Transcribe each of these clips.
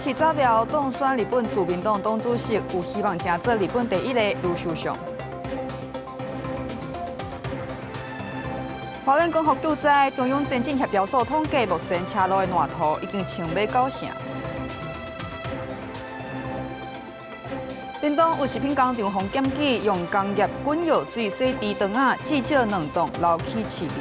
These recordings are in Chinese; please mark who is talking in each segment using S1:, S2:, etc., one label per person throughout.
S1: 市早苗当选日本自民党党主席，有希望争做日本第一个优秀相。花莲公学堵在中央前进协调所统计，目前车路的烂土已经清要9成。屏东有食品工厂防检举，用工业滚药水洗猪肠仔，至少2栋漏气市民。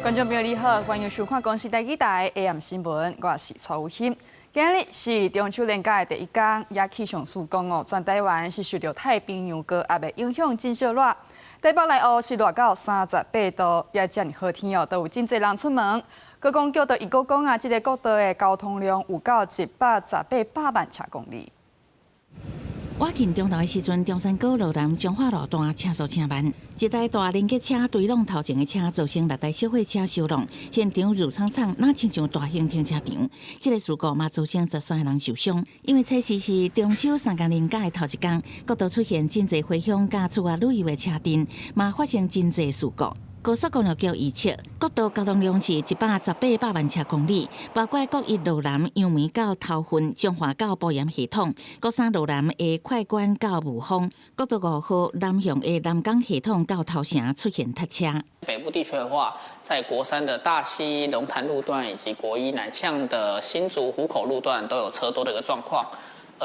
S1: 观众朋友你好，欢迎收看公视第2台 AM 新闻，我是曹有欣。今日是中秋连假的第1天，也气象署讲哦，全台湾是受到太平洋高压的影响，真少热。台北内湖是热到38度，也遮尔好天哦，都有真侪人出门。高公局的伊阁讲啊，这个国道的交通量有到118万车公里。
S2: 我近中昼的时阵，中山高路南彰化路段车速轻慢，一台大连结车追撞头前的车，造成6台小货车相撞，现场如苍苍，哪亲像大型停车场。这个事故嘛，造成13个人受伤。因为测试是中秋3天连假的头1天，国道出现真侪回乡加厝啊旅游的车阵，嘛发生真侪事故。高速公路局预测，国道交通量是118万车公里，包括国1路南杨梅到头份、彰化到埔盐系统；国3路南的快关到雾峰；国道5号南向的南港系统到头城出现塞车。
S3: 北部地区的话，在国3的大溪龙潭路段以及国1南向的新竹湖口路段都有车多的一个状况。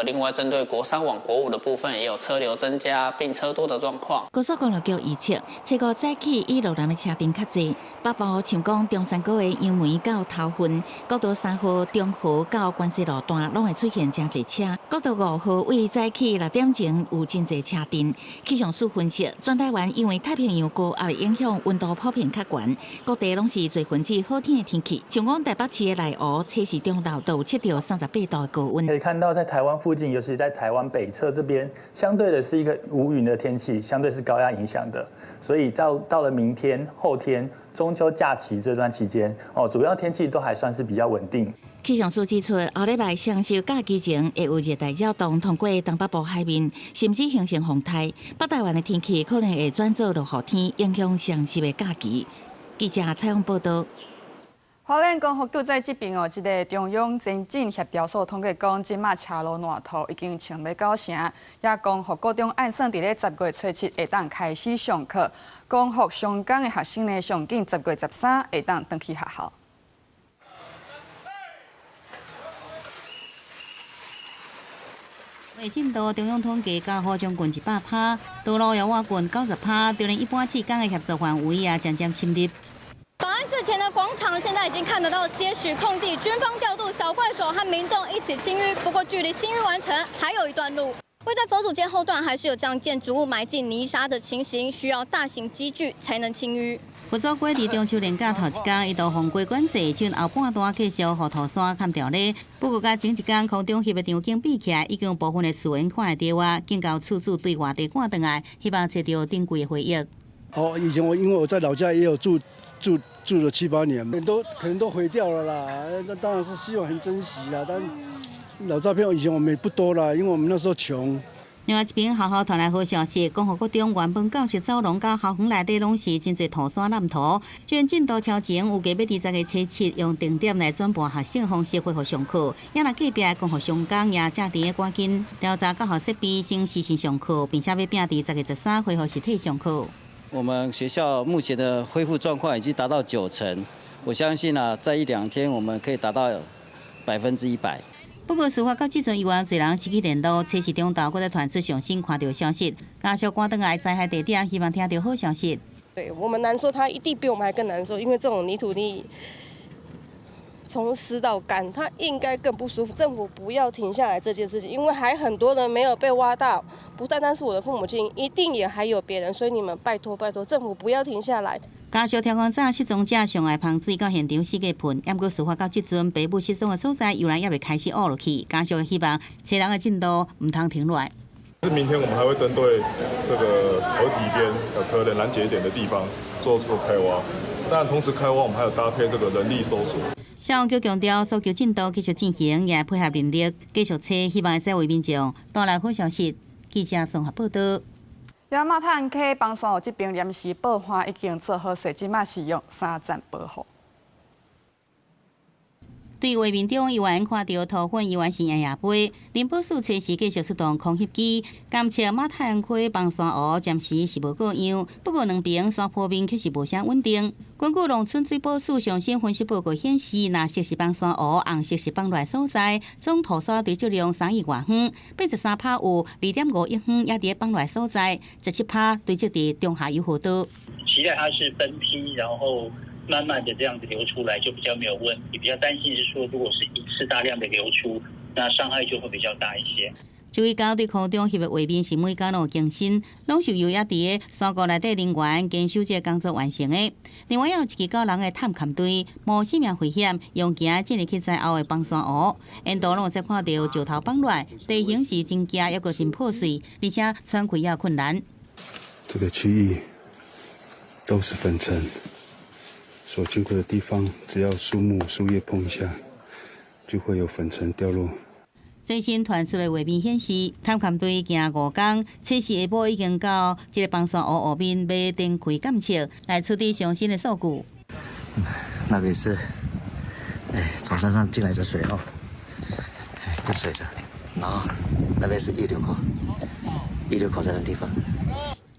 S3: 另外，针对国3往国5的部分，也有车流增加并车多的状况。
S2: 高速公路局预测，初5早起以路南的车阵较侪，北部像讲中山高的杨梅到头份，国道3号中和到关西路段拢会出现真侪车。国道5号为早起6点前有真侪车阵。气象署分析，全台湾因为太平洋高压的影响，温度普遍较悬，各地拢是侪分之好天的天气。像讲台北市的内湖，测试中昼都有测到38度的高温。
S4: 可以看到，在台湾附近，尤其在台湾北侧这边，相对的是一个无云的天气，相对是高压影响的。所以到了明天、后天、中秋假期这段期间，主要天气都还算是比较稳定。
S2: 气象署指出，后礼拜双休假期前会有热带扰动通过东北部海面，甚至形成风台。北台湾的天气可能会转做落雨天，影响双休的假期。记者采访报道。
S1: 花莲公学堵在这边哦，一个中央前进协调所统计讲，即马车路烂土已经清要9成，也公学高中按算伫咧10月初7会当开始上课，公学上港的学生呢，上紧10月13会当登去学校。
S5: 为进度，中央统计加雨将近100%，道路也挖近90%，就连一般志工的协作范围也渐渐侵入。
S6: 保安寺前的广场现在已经看得到些许空地，军方调度小怪手和民众一起清淤。不过距离清淤完成还有一段路。位在佛祖街后段还是有将建筑物埋进泥沙的情形，需要大型机具才能清淤。
S5: 佛祖街伫中秋连假头1天，一度封关管制，像后半段继续予土山砍掉咧。不过，甲前1天空中翕的场景比起来，已经有部分的素颜看会到啊，警告处处对外地赶回来，希望找到珍贵的回忆。
S7: 以前因为我在老家也有住了7、8年，可能都毁掉了啦。那当然是希望很珍惜啦，但老照片以前我们也不多啦，因为我们那时候穷。
S5: 另外一边校校传来好消息，讲国中原本教室走廊甲校园内底拢是真侪土山烂土，虽然进度超前，有计要20个初7用定点来转播学生方式恢复上课，也若隔壁讲学上工也正伫赶紧调查教学设备先实行上课，并且要拼伫10月13恢复实体上课。
S8: 我们学校目前的恢复状况已经达到90%，我相信在1、2天我们可以达到100%。
S5: 不过，事发到即阵，有偌侪人失去联络，测试中昼，搁再传出上新看到消息，家属赶倒来灾害地点，希望听到好消息。
S9: 对我们难受，他一定比我们还更难受，因为这种泥土地从湿到干，它应该更不舒服。政府不要停下来这件事情，因为还很多人没有被挖到，不单单是我的父母亲，一定也还有别人，所以你们拜托，政府不要停下来。
S5: 家属调控早失踪者上来芳水到现场4个盆，不过事发到即阵，爸母失踪的所在，有人也未开始挖落去。家属希望找人的进度唔通停落来。
S10: 明天我们还会针对这个河堤边有可能拦截一点的地方做开挖，当然同时开挖我们还有搭配这个人力搜索。
S5: 消防局强调，搜救进度继续进行，也配合人力继续找，希望会使为民众带来好消息。记者综合报道。
S1: 亚马滩溪帮山湖这边临时保花已经做好势，即马是用3层保护。
S5: 对画面中议员看到涂粉议员是爷爷杯，林保署初时继续出动空袭机，监测马太安区崩山湖暂时是无过样，不过两边山坡面却是无啥稳定。根据农村水保署上新分析报告显示，若石是崩山湖、红石是崩落所在，总土沙堆积量3亿外方，83%有2.5亿方也伫崩落所在，17%堆积伫中下游河道。
S11: 期待它是分批，然后慢慢的这样子流出来，就比较没有问题。比较担心是说，如果是一次大量的流出，那伤害就会比较大一些。
S5: 注意到对空中翕的画面是每天有更新，拢是由也伫山谷内底人员坚守这工作完成的。另外，有一支9人的探勘队，冒生命危险，用行进入去在后的崩山湖，沿途拢在看到石头崩落，地形是真夹，也个真破碎，而且穿开也困难。
S12: 这个区域都是粉尘，所经过的地方，只要树木、树叶碰一下，就会有粉尘掉落。
S5: 最新传出的画面显示，探勘队行5天，初时下晡已经到这个崩山湖湖面，要展开监测，来处理上新的数据。
S13: 那边是，从山上进来的水哦，有水的。然后那边是溢流口，溢流口在那地方。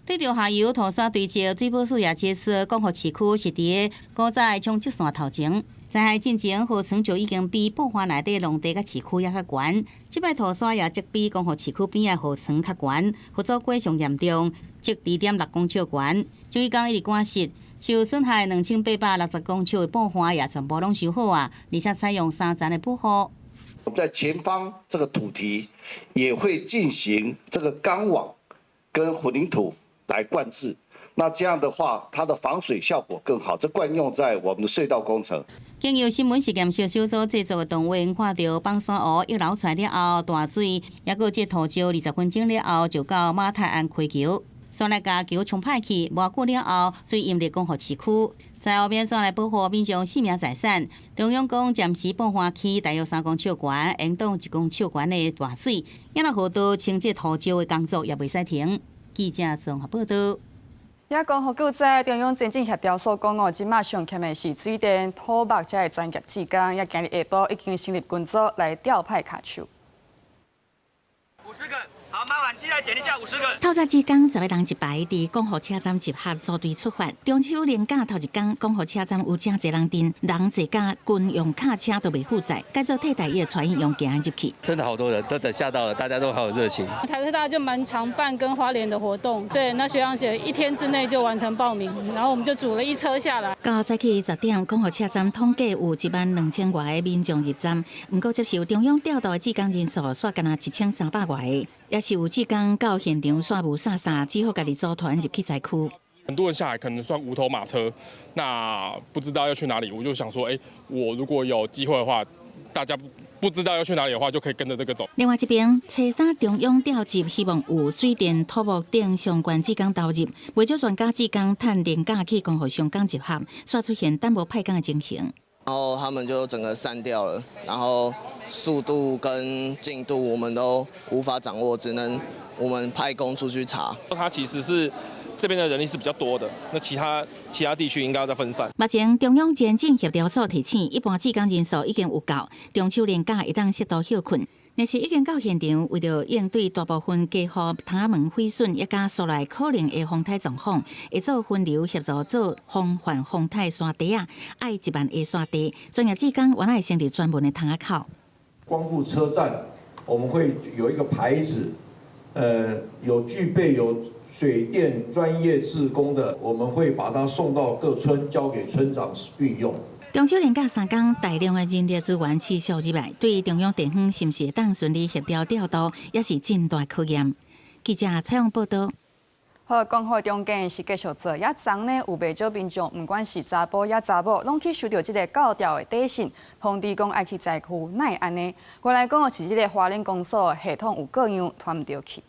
S5: 对着下游土沙堆积，水保署也解释，讲河市区是伫古早冲积线头前。灾害进前，河床就已经比爆发内底农地甲市区也较悬。即摆土沙也即比讲河市区边的河床较悬，河造过上严重，即2.6公尺悬。就伊讲一直关系，受损害2860公尺的爆花也全部拢修好啊，而且采用3层的保护。
S14: 我们在前方这个土堤也会进行这个钢网跟混凝土来灌制。那这样的话，它的防水效果更好，这惯用在我们的隧道工程。
S5: 经由新闻实验室小组制作的动画，看到崩山湖一流出来了后，大水也个这土石20分钟了后，就到马太安开桥，山内加桥冲歹去，无久了后，水淹入讲河市区。在后面山来保护民众性命财产，中央讲暂时爆发起大约3公尺悬，沿挡1公尺悬的大水，因那河道清这土石的工作也袂使停。记者综合报道。
S1: 也讲好，在中央前进协调所讲即马上欠的是水电、土木这专业技工，也今日下晡已经成立军组来调派卡手。
S15: 50个。好，麻烦进来点一下50个。
S2: 透早之间10个人一排，伫公河车站集合所队出发。中秋连假头一天，公河车站有真侪人订，人侪甲军用卡车都袂负载，改做替代役的船员用行入去。
S16: 真的好多人，都等吓到了，大家都好有热情。
S17: 台科大就蛮常办跟花莲的活动，对，那学长姐1天之内就完成报名，然后我们就组了1车下来。
S2: 到早起10点，公河车站统计有12000多的民众入站，不过接受中央调度的志工人数煞干那1300多个。也是有志工到现场煞无煞煞，只好家己组团入去灾区。
S18: 很多人下来可能算无头马车，那不知道要去哪里，我就想说，我如果有机会的话，大家不知道要去哪里的话，就可以跟着这个走。
S2: 另外一边，车衫中央调集希望有水电、土木等相关志工投入，为咗专家志工趁年假去公河上港集合，煞出现单无派工的情形。
S19: 然后他们就整个散掉了，然后速度跟进度我们都无法掌握，只能我们派工出去查。
S18: 它其实是这边的人力是比较多的，那其他地区应该要再分散。
S2: 目前中央前进协调所提醒，一般志工人数已经有够，中秋连假会当适度休困。但是已经到现场，为了应对大部分家户窗门毁损，也加所来可能的风台状况，会做分流协助做防范风台山地啊，爱1万个山地。专业志工原来成立专门的窗口。
S20: 光复车站，我们会有一个牌子，具备有水电专业志工的，我们会把它送到各村，交给村长运用。
S2: 中秋连假3天，大量的人力资源持续入来，对中央地方是毋是会当顺利协调调度，也是真大考验。记者采访报道。
S1: 好，讲好中间是继续做，也昨呢有袂少民众，不管是查甫也查某，拢去收到这个高调的短信，通知讲爱去灾区，哪会安尼？原来讲是这个花莲公所系统有各样传唔到去。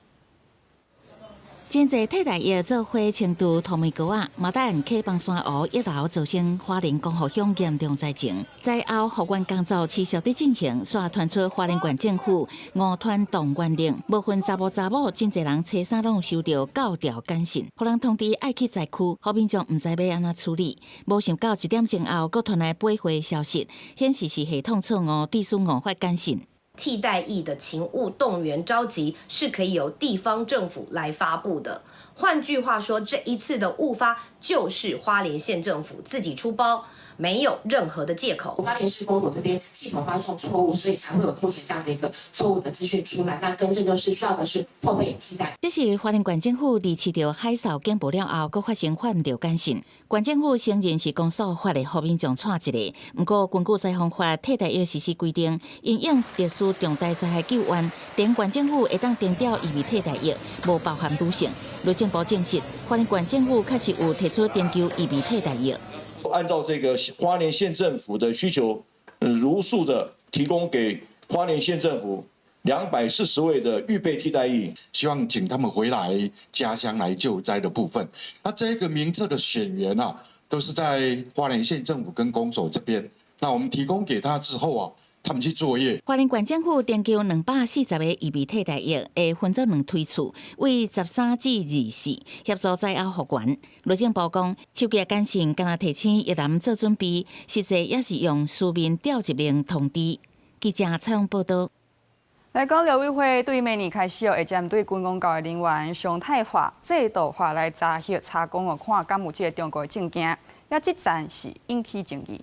S2: 真侪替代役做花青度土玫瑰啊，毛蛋客邦山湖一楼造成花莲光复乡严重灾情。灾后复原工作持续伫进行，煞传出花莲县政府5团动员令，无分查某查某，真侪人车衫拢收到9条简讯，互人通知爱去灾区，好民众毋知要安怎处理。无想到1点钟后，佫传来8回消息，显示是系统错误，隶属误发简讯。
S21: 替代役的勤务动员召集是可以由地方政府来发布的。换句话说，这一次的误发就是花莲县政府自己出包，没有任何的借口。
S22: 花莲市公所这边系统发送错误，所以才会有目前这样的一个错误的资讯出来。那更正就是需要的是后备替代。
S2: 这是花莲县政府伫市场海扫警报了后，佫发生发毋到简讯。县政府承认是公所发的，互民众串一个。不过，根据灾防法替代役实施规定，因应特殊重大灾害救援，连县政府会当征调预备替代役，无包含女性。内政部证实，花莲县政府确实有提出征求预备替代役。
S20: 按照这个花莲县政府的需求，如数的提供给花莲县政府240位的预备替代役，
S23: 希望请他们回来家乡来救灾的部分。那这个名册的选员啊，都是在花莲县政府跟公所这边。那我们提供给他之后啊，他们去作业。
S2: 花莲县政府征求240个预备替代役，会分做2梯次，为13至24协助灾后复原。内政部讲，手机简讯敢若提醒一人做准备，实际也是用书面调集令通知。记者采访报道。
S1: 来讲，侨委会对明年开始会针对军公教的人员常态化、制度化来查核查公看敢有这个中国的证件，也即站是引起争议。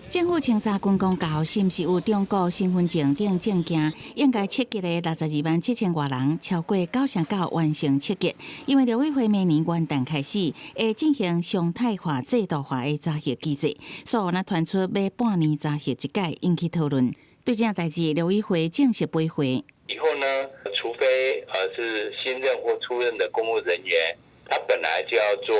S2: 政府清查军公教是毋是有中国身份证等证件，应该刺激的627000多人，超过99%完成刺激。因为侨委会明年元旦开始会进行常态化、制度化的查核机制，所以那传出每半年查核一届，引起讨论。对这代志，侨委会正式回回。
S24: 以后呢，除非是新任或出任的公务人员，他本来就要做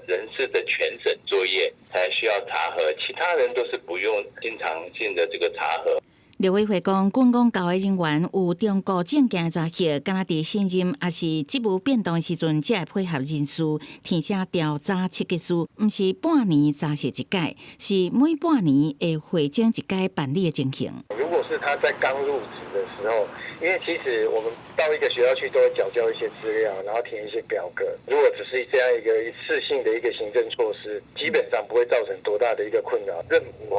S24: 人事的全审作业，才需要查核，其他人都是不用经常性的这个查核。
S2: 侨委会讲，军公教的人员有中国证件查核，敢若伫新任也是职务变动的时阵，才会配合人事填写调查刺激书，毋是半年查核一届，是每半年会会整一届办理的情形。
S25: 如果是他在刚入职的时候，因为其实我们到一个学校去都会缴交一些资料，然后填一些表格。如果只是这样一个一次性的一个行政措施，基本上不会造成多大的一个困扰。政府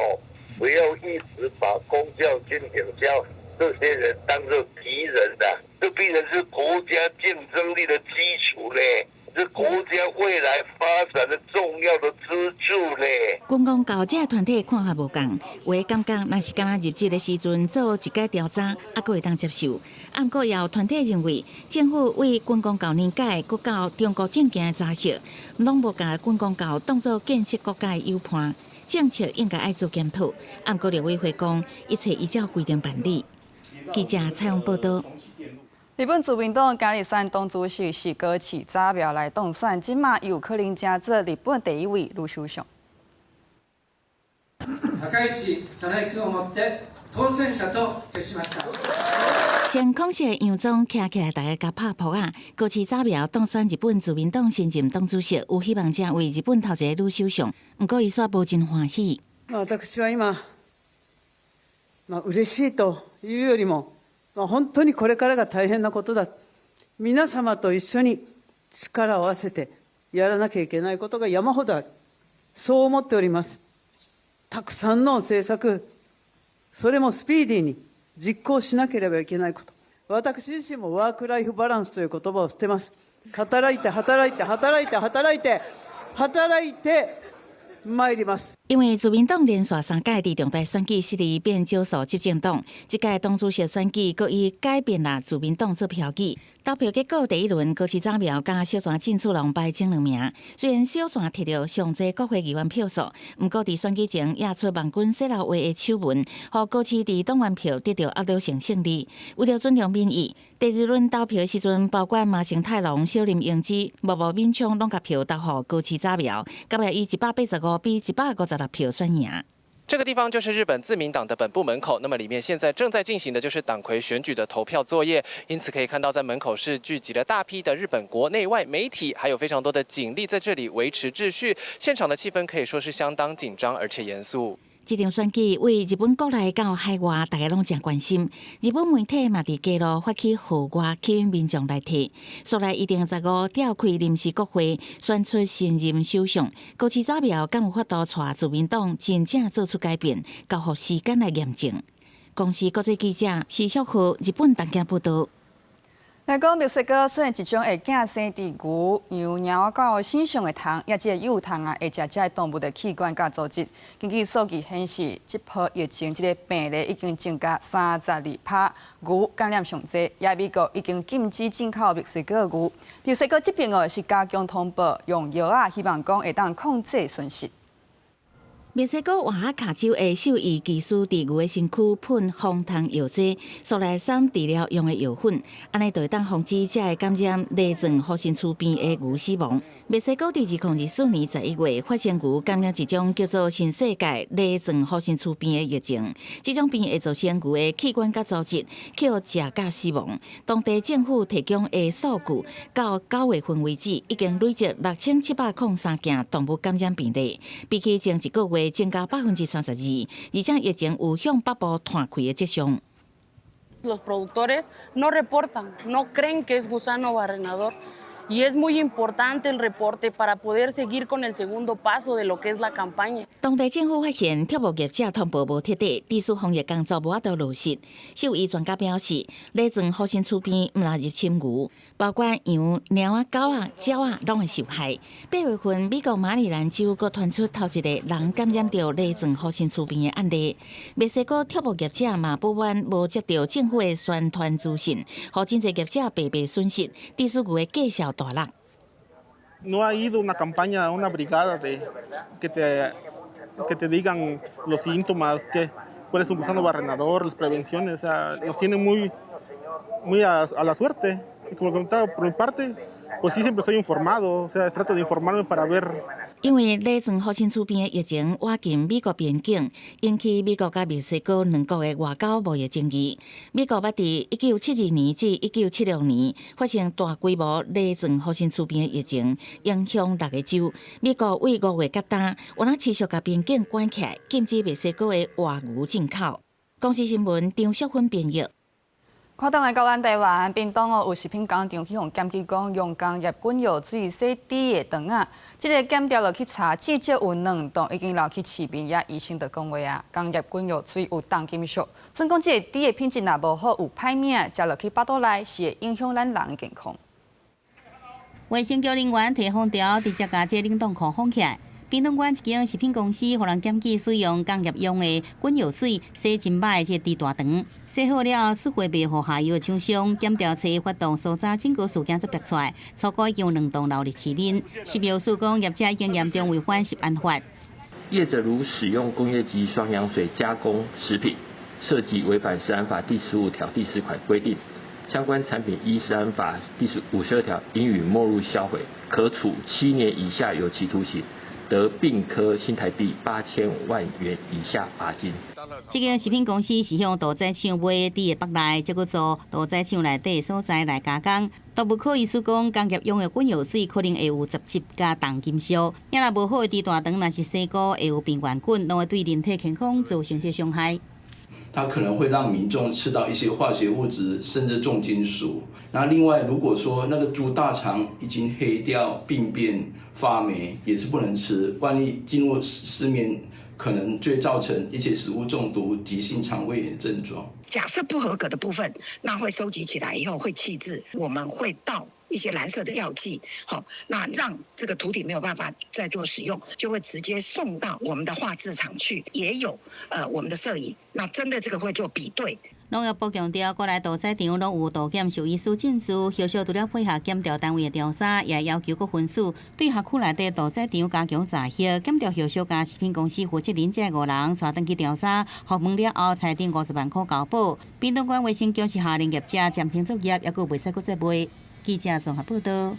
S25: 不要一直把公教、军警教这些人当作敌人的，这必然是国家竞争力的基础嘞，是国家未来发展的重要的支柱嘞。
S2: 军公教这团体看法无共，有感觉若是敢若入职的时阵做一届调查，还佫会当接受。不过也有团体认为，政府为军公教年改，佫到中国证件查核，拢无把军公教当作建设国家的优伴。政策应该爱做检讨，不过侨委会讲，一切依照规定办理。记者采访报道。
S1: 日本自民党今日选党主席是高市早苗来当选，今嘛有可能争做日本第一位女首相。
S2: 穿孔雀洋装，徛起来大家甲拍扑啊！高市早苗当选日本自民党新任党主席，有希望成为日本头一个女首相。不过伊煞无真欢喜。
S26: 私は今、嬉しいというよりも、本当にこれからが大変なことだ。皆様と一緒に力を合わせてやらなきゃいけないことが山ほどある。そう思っております。たくさんの政策、それもスピーディーに実行しなければいけないこと。私自身もワークライフバランスという言葉を捨てます。働いて働いて働いて働いて働いて参ります。
S2: 因为自民党连续3届伫重大选举失利，变少数执政党。这届党主席选举，佫以改变了自民党做票据。投票结果，第一轮高市早苗甲小泉进出龙败前2名。虽然小泉摕到上济国会议员票数，不过伫选举前也出网军泄露话的丑闻，互高市伫党员票得到压倒性胜利。为了尊重民意，第二轮投票的时阵，包括麻生太郎、小林英之、默默勉强拢甲票投互高市早苗，今日以185比156票选赢。
S3: 这个地方就是日本自民党的本部门口，那么里面现在正在进行的就是党魁选举的投票作业，因此可以看到在门口是聚集了大批的日本国内外媒体，还有非常多的警力在这里维持秩序，现场的气氛可以说是相当紧张而且严肃。
S2: 这场选举为日本国内到海外，大家拢真关心。日本媒体嘛伫街路发起号外吸引民众来提，说来115召开临时国会，选出新任首相。高市早苗敢有法度带自民党真正做出改变，交予时间来验证。公司国际记者徐旭浩日本东京报道。
S1: 来讲，墨西哥出现一种会寄生地牛，由猫到身上的虫，也即个幼虫啊，会食这动物的器官甲组织。根据数据显示，这波疫情这个病例已经增加32%，牛感染上济。也美国已经禁止进口墨西哥牛。墨西哥这边哦是加强通报，用药啊，希望讲会当控制损失。
S2: 墨西哥瓦哈卡州的兽医技师伫牛的身躯喷防虫药剂，素来散治疗用的药粉，安尼就会当防止这个感染内脏核心粗边的牛死亡。墨西哥伫2024年11月发现牛感染一种叫做新世界内脏核心粗边的疫情，这种病会造成牛的器官甲组织去互食甲死亡。当地政府提供的数据，到9月份为止，已经累积6703件动物感染病例，比起前一个月增加32%，而且疫情有向北部传开的迹象。
S4: Los productores no reportan, no creen que es gusano barrenador. Y es muy importante el reporte para poder seguir con el segundo paso de lo que es la campaña.
S2: 当地政府发现畜牧业者通报无彻底，致使防疫工作无法度落实。兽医专家表示，内脏核心粗边毋能入侵牛，包括羊、猫啊、狗啊、鸟啊，拢会受害。8月份，美国马里兰州阁传出头一个人感染到内脏核心粗边的案例。墨西哥畜牧业者嘛不满无接到政府的宣传资讯，互真侪业者白白损失，致使牛的价销。
S6: No ha ido una campaña, una brigada que te digan los síntomas, cuál es un gusano barrenador, las prevenciones, o sea, los tienen muy a la suerte. Y como comentaba, por mi parte, pues sí siempre estoy informado, o sea, trato de informarme para ver.
S2: 因为内脏核心粗边的疫情挖进美国边境，引起美国甲墨西哥两国的外交贸易争议。美国捌伫1972年至1976年发生大规模内脏核心粗边的疫情，影响6个州。美国为5月甲单，有哪持续甲边境关起来，禁止墨西哥的活牛进口。公司新闻张淑芬编译。
S1: 看到来到咱台湾，屏东有食品工厂去互检举讲用工业滚药水洗猪的肠啊，这个检调落去查，至少有2栋已经流去市面，也医生就讲话啊，工业滚药水有重金属，所以讲这个猪的品质若无好，有歹名，食落去腹肚内是会影响咱人的健康。
S5: 卫生局人员提封条，直接把这冷冻库封起来。屏东县一间食品公司，互人检举使用工业用的滚药水洗真歹的这猪大肠，洗好了释回卖予下游的厂商。检调车发动搜查，证据事件才逼出来，初估已经有2栋流入市面。是表示讲业者已经严重违反食安法。
S7: 业者如使用工业级双氧水加工食品，涉及违反食安法第15条第4款规定。相关产品依食安法第52条应予没入销毁，可处7年以下有期徒刑。得并科新台币8000万元以下罚金。
S5: 这间食品公司是向屠宰场买猪的腹内，再去做屠宰场内底所在来加工。动物科医师讲，工业用的滚药水可能会有杂质加重金属，也若无好的猪大肠，若是洗过会有病原菌，拢会对人体健康造成这伤害。
S8: 它可能会让民众吃到一些化学物质，甚至重金属。那另外，如果说那个猪大肠已经黑掉、病变、发霉，也是不能吃。万一进入市面，可能就会造成一些食物中毒、急性肠胃炎症状。
S9: 假设不合格的部分，那会收集起来以后会弃置，我们会倒一些蓝色的药剂，好，那让这个土体没有办法再做使用，就会直接送到我们的化制厂去，也有我们的摄影，那真的这个会做比对。
S5: 农业部强调，过来屠宰场拢有毒检兽医师证书，后续除了配合检调单位的调查，也要求各分署对辖区内底屠宰场加强查核，检调后续甲食品公司负责人这5人带登去调查，获问了后裁定50万块交保。屏东县卫生局是下令业者暂停作业，也佫袂使佫再卖。记者综合报道。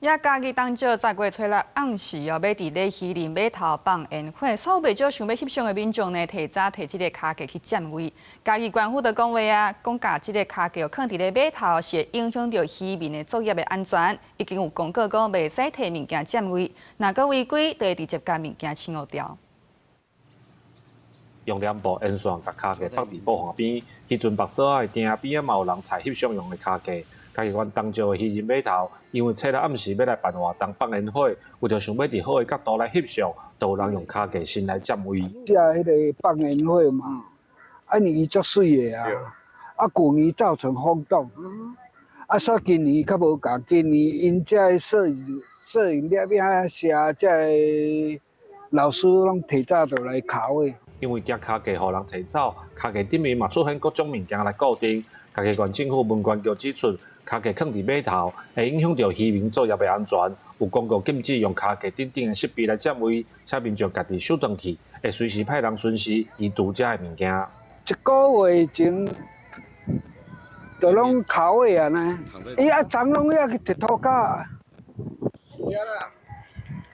S1: 也家己当少10月初6暗时要伫咧溪林码头放烟火，所有袂少想要翕相的民众呢，提早摕即个卡架去占位。嘉义官府就讲话啊，讲甲即个卡架放伫咧码头是会影响到渔民的作业的安全，已经有公告讲袂使摕物件占位，若个违规，就会直接将物件清误掉。
S10: 用两部烟线甲卡架放伫布旁边，迄阵目所仔顶边嘛有人采翕相用的卡架。嘉义县东石的渔人码头，因为初六暗时要来办活动放烟火，为着想要伫好的角度来翕相，都有人用卡架先来占位。
S11: 遮迄个放烟火嘛，伊足水的啊，旧年造成风动，所以今年较无共，今年因遮的摄影摄影写遮的老师拢提早就来卡位。
S10: 因为惊卡架互人提走，卡架顶面嘛出现各种物件来固定。嘉义县政府文管局指出，卡架放伫码头会影响到渔民作业的安全，有公告禁止用卡架顶顶的设备来占位，且民众家己收转去，会随时派人巡视移除遮的物件。
S11: 一个月前，就拢卡位啊呢，伊昨拢要去摕土架。是啊啦。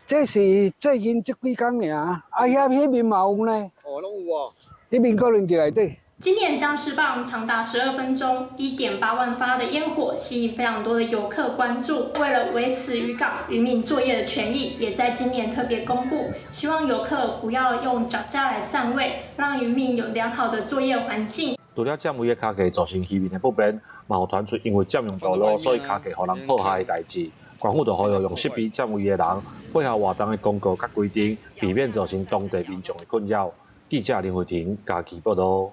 S11: 这是最近这几工尔，遐面嘛有呢。哦，拢有哦。迄面可能伫内底。
S12: 今年张氏棒长达12分钟，1.8万发的烟火吸引非常多的游客关注。为了维持渔港渔民作业的权益，也在今年特别公布，希望游客不要用脚架来占位，让渔民有良好的作业环境。
S10: 除了占位的卡架造成渔民的不便，嘛有传出因为占用道路，所以卡架互人破坏的代志。官府就呼吁用设备占位的人配合活动的公告甲规定，避免造成当地民众的困扰。记者林慧婷嘉义报道。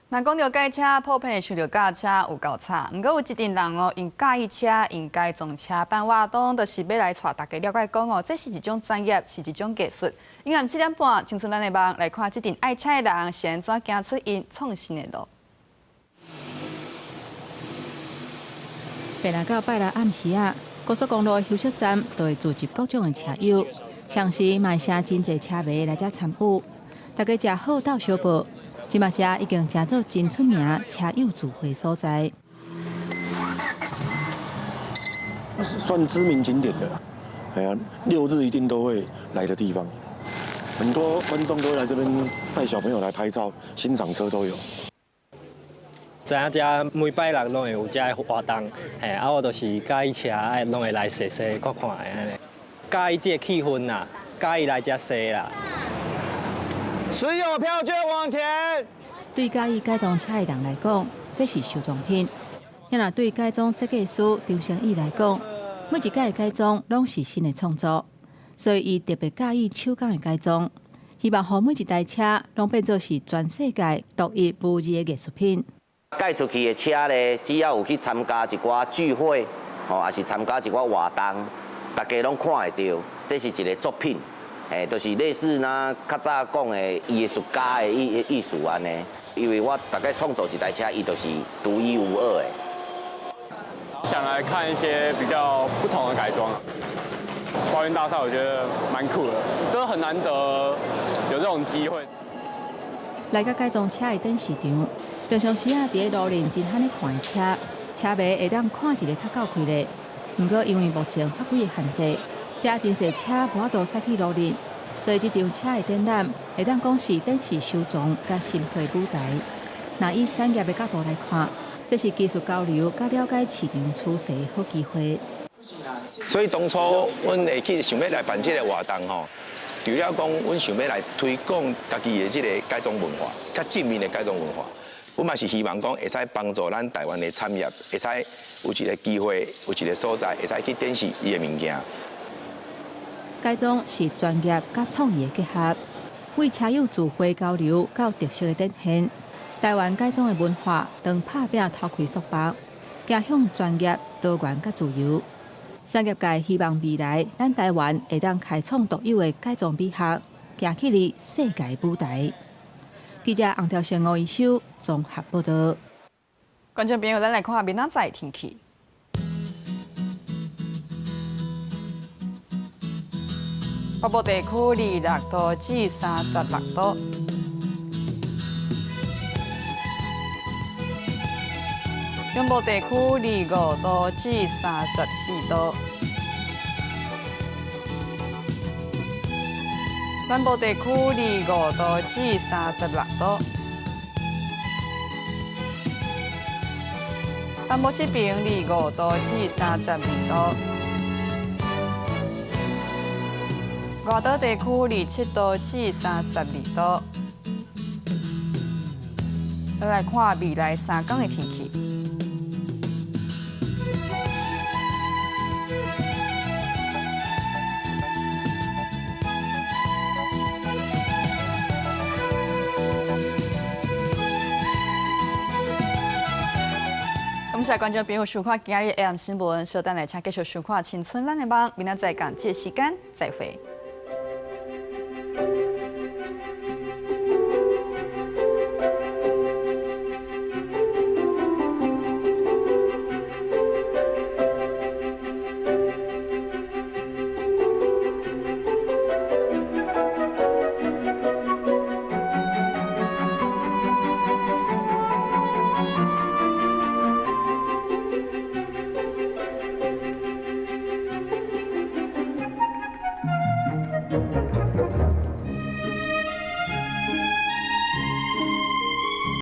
S1: 若讲到改车，普遍会想到驾车有够差，毋过有一群人哦，因介意车、因改装车办活动，就是要来带大家了解讲哦，这是一种专业，是一种技术。因暗7点半，青春咱的网来看，这群爱车的人是安怎行出因创新的路。
S13: 白来到拜六暗时啊，高速公路休息站都会组织各种的车友，上时卖声真侪车迷来遮参与，大家食好到小报。即马遮已经成做真出名车友聚会所在，
S14: 算知名景点的啦。哎呀，6日一定都会来的地方，很多观众都会来这边带小朋友来拍照、欣赏车都有。
S15: 知影遮每拜六拢会有遮活动，我就是介意车，拢会来踅踅看看安尼。介意这气氛啦，介意来遮踅啦。
S13: 持有票券往前。对介意改装车的人来讲，这是收藏品；也若对改装设计师刘成义来讲，每一届的改装拢是新的创作，所以伊特别介意手工的改装，希望让每一台车拢变作是全世界独一无二的艺术品。
S27: 改出去的车呢，只要有去参加一寡聚会，也是参加一寡活动，大家拢看会到，这是一个作品。就是类似较早讲的艺术家的艺术安尼，因为我大概创作一台车，伊就是独一无二的。
S28: 想来看一些比较不同的改装，花园大赛我觉得蛮酷的，都很难得有这种机会。
S13: 来到改装车的展示场，平常时啊，伫路面真罕咧看的车，车迷会当看一个较够开咧。不过因为目前法规的限制。遮真侪车无法度驶去路面，所以这场车的展览会当讲是展示收藏甲新配舞台。那以产业的角度来看，这是技术交流甲了解市场趋势的好机会。
S29: 所以当初阮会去想要来办这个活动吼，除了讲阮想要来推广家己的这个改装文化，较正面的改装文化，阮嘛是希望讲会使帮助咱台湾的产业，会使有一个机会，有一个所在，会使去展示伊的物件。
S13: 改装是专业甲创意的结合，为车友聚会交流到特色的展现。台湾改装的文化当拍拼头开束缚，走向专业、多元甲自由。产业界希望未来咱台湾会当开创独有的改装美学，行起哩世界舞台。记者洪条成、吴一修综合报道。
S1: 观众朋友，咱来看下明仔载天气。北部地区26度至36度，中部地区25度至34度，南部地区25度至36度。东部这边25度至32度。外岛地区27度至32度。来看未来3天的天气。感谢观众朋友收看今日的 AM 新闻，稍等来请继续收看《青春咱的梦》，明仔载同这时间再会。